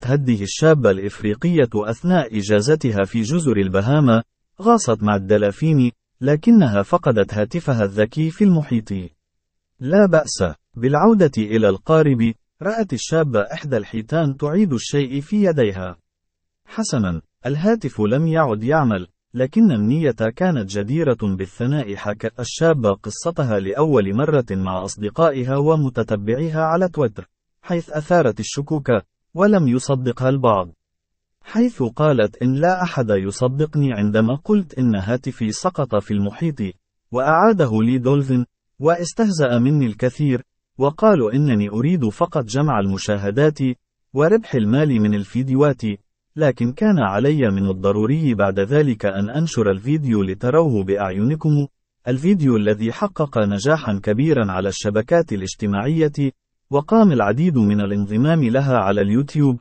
هذه الشابة الإفريقية أثناء إجازتها في جزر البهاما، غاصت مع الدلافين، لكنها فقدت هاتفها الذكي في المحيط. لا بأس بالعودة إلى القارب. رأت الشابة إحدى الحيتان تعيد الشيء في يديها. حسنا، الهاتف لم يعد يعمل، لكن النية كانت جديرة بالثناء. حكت الشابة قصتها لأول مرة مع أصدقائها ومتتبعيها على تويتر، حيث أثارت الشكوك، ولم يصدقها البعض، حيث قالت إن لا أحد يصدقني عندما قلت إن هاتفي سقط في المحيط، وأعاده لي دولفين، واستهزأ مني الكثير، وقالوا إنني أريد فقط جمع المشاهدات وربح المال من الفيديوهات، لكن كان علي من الضروري بعد ذلك أن أنشر الفيديو لتروه بأعينكم. الفيديو الذي حقق نجاحا كبيرا على الشبكات الاجتماعية، وقام العديد من الانضمام لها على اليوتيوب.